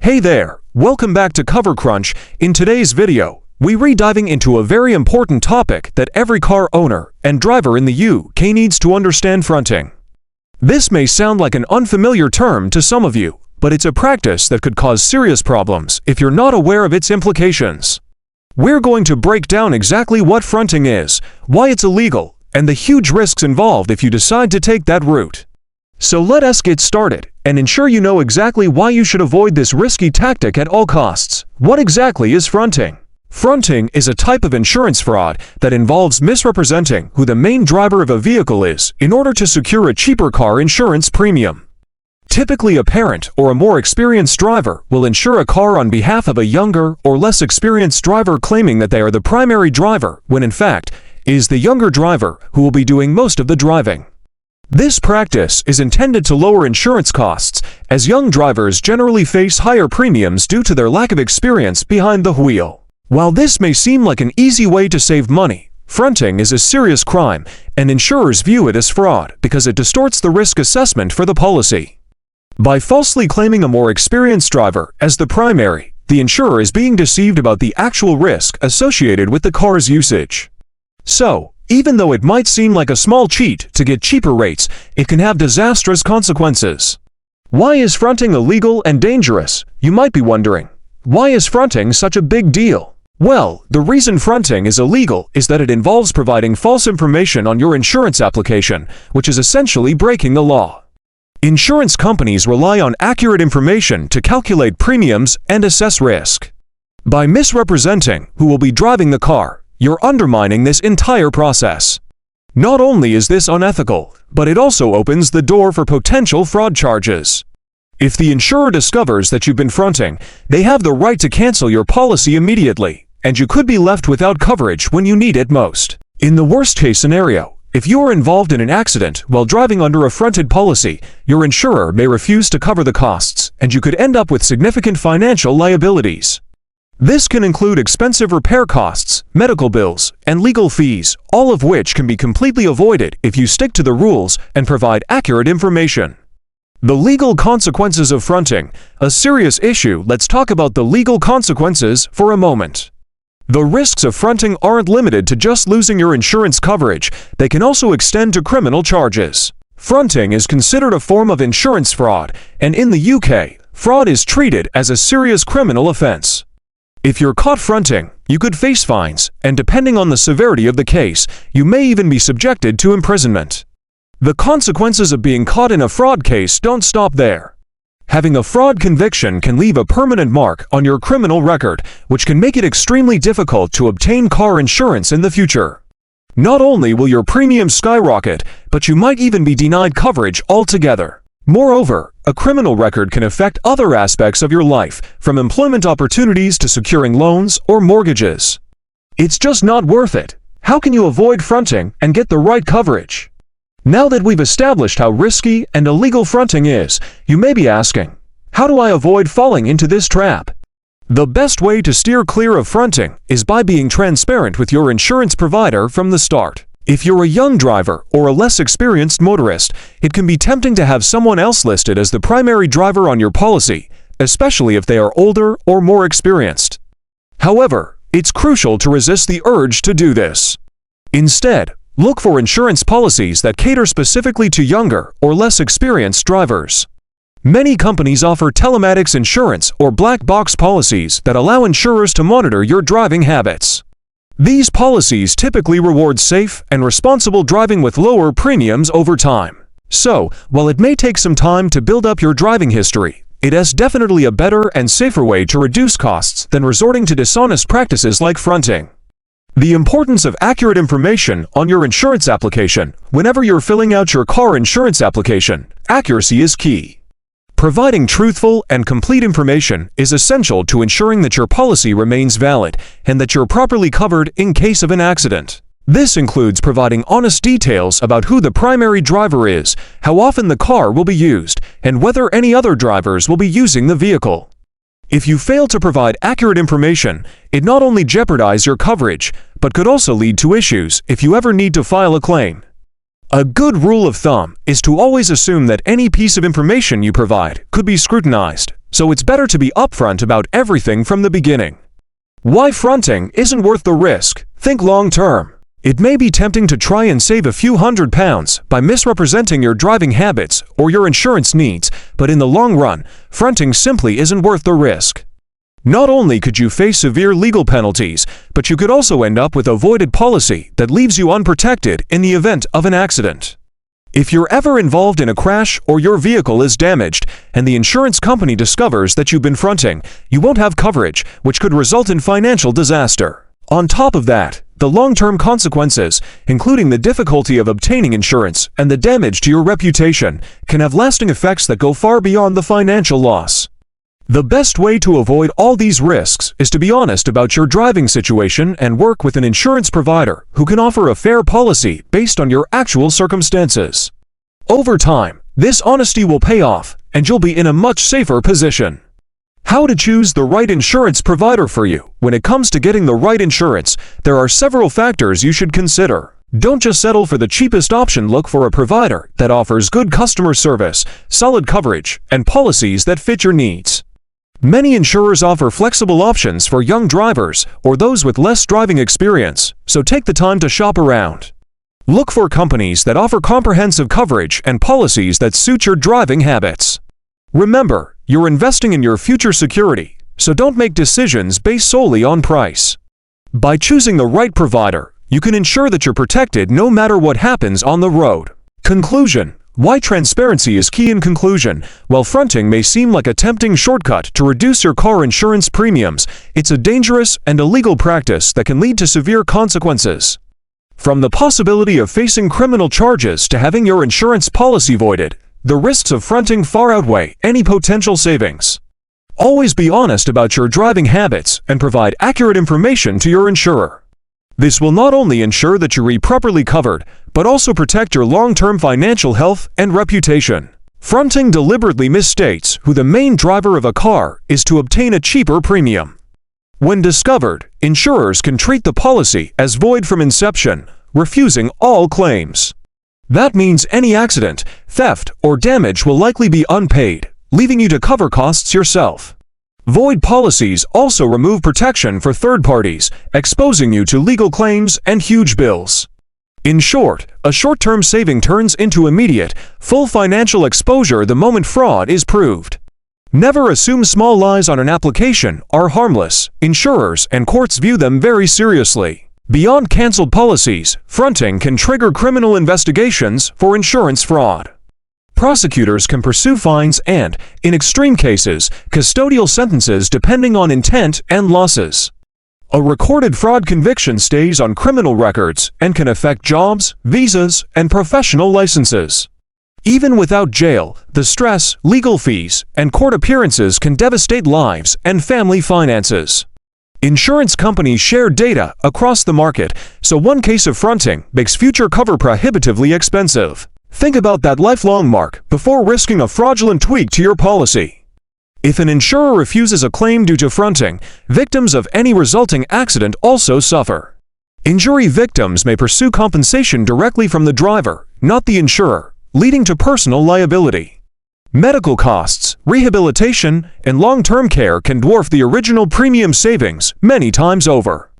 Hey there, welcome back to Cover Crunch. In today's video, we're diving into a very important topic that every car owner and driver in the UK needs to understand: fronting. This may sound like an unfamiliar term to some of you, but it's a practice that could cause serious problems if you're not aware of its implications. We're going to break down exactly what fronting is, why it's illegal, and the huge risks involved if you decide to take that route. So let us get started and ensure you know exactly why you should avoid this risky tactic at all costs. What exactly is fronting? Fronting is a type of insurance fraud that involves misrepresenting who the main driver of a vehicle is in order to secure a cheaper car insurance premium. Typically, a parent or a more experienced driver will insure a car on behalf of a younger or less experienced driver, claiming that they are the primary driver, when in fact, it is the younger driver who will be doing most of the driving. This practice is intended to lower insurance costs, as young drivers generally face higher premiums due to their lack of experience behind the wheel. While this may seem like an easy way to save money, fronting is a serious crime, and insurers view it as fraud because it distorts the risk assessment for the policy. By falsely claiming a more experienced driver as the primary, the insurer is being deceived about the actual risk associated with the car's usage. So, even though it might seem like a small cheat to get cheaper rates, it can have disastrous consequences. Why is fronting illegal and dangerous? You might be wondering. Why is fronting such a big deal? Well, the reason fronting is illegal is that it involves providing false information on your insurance application, which is essentially breaking the law. Insurance companies rely on accurate information to calculate premiums and assess risk. By misrepresenting who will be driving the car, you're undermining this entire process. Not only is this unethical, but it also opens the door for potential fraud charges. If the insurer discovers that you've been fronting, they have the right to cancel your policy immediately, and you could be left without coverage when you need it most. In the worst-case scenario, if you are involved in an accident while driving under a fronted policy, your insurer may refuse to cover the costs, and you could end up with significant financial liabilities. This can include expensive repair costs, medical bills, and legal fees, all of which can be completely avoided if you stick to the rules and provide accurate information. The legal consequences of fronting, a serious issue. Let's talk about the legal consequences for a moment. The risks of fronting aren't limited to just losing your insurance coverage, they can also extend to criminal charges. Fronting is considered a form of insurance fraud, and in the UK, fraud is treated as a serious criminal offence. If you're caught fronting, you could face fines, and depending on the severity of the case, you may even be subjected to imprisonment. The consequences of being caught in a fraud case don't stop there. Having a fraud conviction can leave a permanent mark on your criminal record, which can make it extremely difficult to obtain car insurance in the future. Not only will your premiums skyrocket, but you might even be denied coverage altogether. Moreover, a criminal record can affect other aspects of your life, from employment opportunities to securing loans or mortgages. It's just not worth it. How can you avoid fronting and get the right coverage? Now that we've established how risky and illegal fronting is, you may be asking, how do I avoid falling into this trap? The best way to steer clear of fronting is by being transparent with your insurance provider from the start. If you're a young driver or a less experienced motorist, it can be tempting to have someone else listed as the primary driver on your policy, especially if they are older or more experienced. However, it's crucial to resist the urge to do this. Instead, look for insurance policies that cater specifically to younger or less experienced drivers. Many companies offer telematics insurance or black box policies that allow insurers to monitor your driving habits. These policies typically reward safe and responsible driving with lower premiums over time. So, while it may take some time to build up your driving history, it is definitely a better and safer way to reduce costs than resorting to dishonest practices like fronting. The importance of accurate information on your insurance application. Whenever you're filling out your car insurance application, accuracy is key. Providing truthful and complete information is essential to ensuring that your policy remains valid and that you're properly covered in case of an accident. This includes providing honest details about who the primary driver is, how often the car will be used, and whether any other drivers will be using the vehicle. If you fail to provide accurate information, it not only jeopardizes your coverage, but could also lead to issues if you ever need to file a claim. A good rule of thumb is to always assume that any piece of information you provide could be scrutinized, so it's better to be upfront about everything from the beginning. Why fronting isn't worth the risk? Think long-term. It may be tempting to try and save a few £100s by misrepresenting your driving habits or your insurance needs, but in the long run, fronting simply isn't worth the risk. Not only could you face severe legal penalties, but you could also end up with a voided policy that leaves you unprotected in the event of an accident. If you're ever involved in a crash or your vehicle is damaged and the insurance company discovers that you've been fronting, you won't have coverage, which could result in financial disaster. On top of that, the long-term consequences, including the difficulty of obtaining insurance and the damage to your reputation, can have lasting effects that go far beyond the financial loss. The best way to avoid all these risks is to be honest about your driving situation and work with an insurance provider who can offer a fair policy based on your actual circumstances. Over time, this honesty will pay off, and you'll be in a much safer position. How to choose the right insurance provider for you? When it comes to getting the right insurance, there are several factors you should consider. Don't just settle for the cheapest option. Look for a provider that offers good customer service, solid coverage, and policies that fit your needs. Many insurers offer flexible options for young drivers or those with less driving experience, so take the time to shop around. Look for companies that offer comprehensive coverage and policies that suit your driving habits. Remember, you're investing in your future security, so don't make decisions based solely on price. By choosing the right provider, you can ensure that you're protected no matter what happens on the road. Conclusion: why transparency is key. In conclusion, while fronting may seem like a tempting shortcut to reduce your car insurance premiums, it's a dangerous and illegal practice that can lead to severe consequences. From the possibility of facing criminal charges to having your insurance policy voided, the risks of fronting far outweigh any potential savings. Always be honest about your driving habits and provide accurate information to your insurer. This will not only ensure that you're properly covered, but also protect your long-term financial health and reputation. Fronting deliberately misstates who the main driver of a car is to obtain a cheaper premium. When discovered, insurers can treat the policy as void from inception, refusing all claims. That means any accident, theft, or damage will likely be unpaid, leaving you to cover costs yourself. Void policies also remove protection for third parties, exposing you to legal claims and huge bills. In short, a short-term saving turns into immediate, full financial exposure the moment fraud is proved. Never assume small lies on an application are harmless. Insurers and courts view them very seriously. Beyond canceled policies, fronting can trigger criminal investigations for insurance fraud. Prosecutors can pursue fines and, in extreme cases, custodial sentences depending on intent and losses. A recorded fraud conviction stays on criminal records and can affect jobs, visas, and professional licenses. Even without jail, the stress, legal fees, and court appearances can devastate lives and family finances. Insurance companies share data across the market, so one case of fronting makes future cover prohibitively expensive. Think about that lifelong mark before risking a fraudulent tweak to your policy. If an insurer refuses a claim due to fronting, victims of any resulting accident also suffer. Injury victims may pursue compensation directly from the driver, not the insurer, leading to personal liability. Medical costs, rehabilitation, and long-term care can dwarf the original premium savings many times over.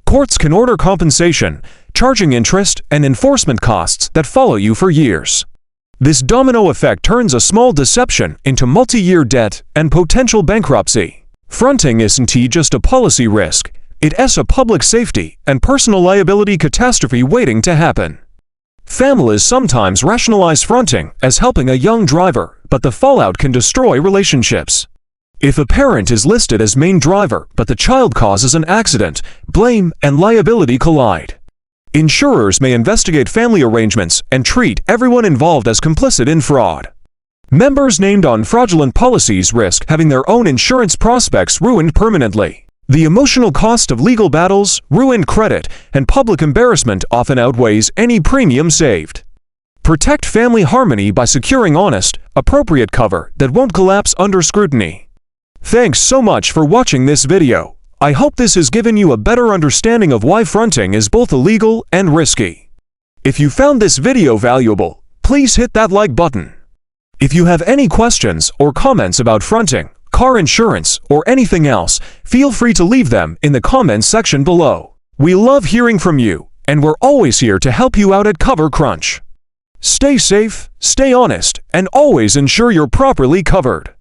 Courts can order compensation, charging interest and enforcement costs that follow you for years. This domino effect turns a small deception into multi-year debt and potential bankruptcy. Fronting isn't just a policy risk, it's a public safety and personal liability catastrophe waiting to happen. Families sometimes rationalize fronting as helping a young driver, but the fallout can destroy relationships. If a parent is listed as main driver but the child causes an accident, blame and liability collide. Insurers may investigate family arrangements and treat everyone involved as complicit in fraud. Members named on fraudulent policies risk having their own insurance prospects ruined permanently. The emotional cost of legal battles, ruined credit, and public embarrassment often outweighs any premium saved. Protect family harmony by securing honest, appropriate cover that won't collapse under scrutiny. Thanks so much for watching this video. I hope this has given you a better understanding of why fronting is both illegal and risky. If you found this video valuable, please hit that like button. If you have any questions or comments about fronting, car insurance, or anything else, feel free to leave them in the comments section below. We love hearing from you, and we're always here to help you out at Cover Crunch. Stay safe, stay honest, and always ensure you're properly covered.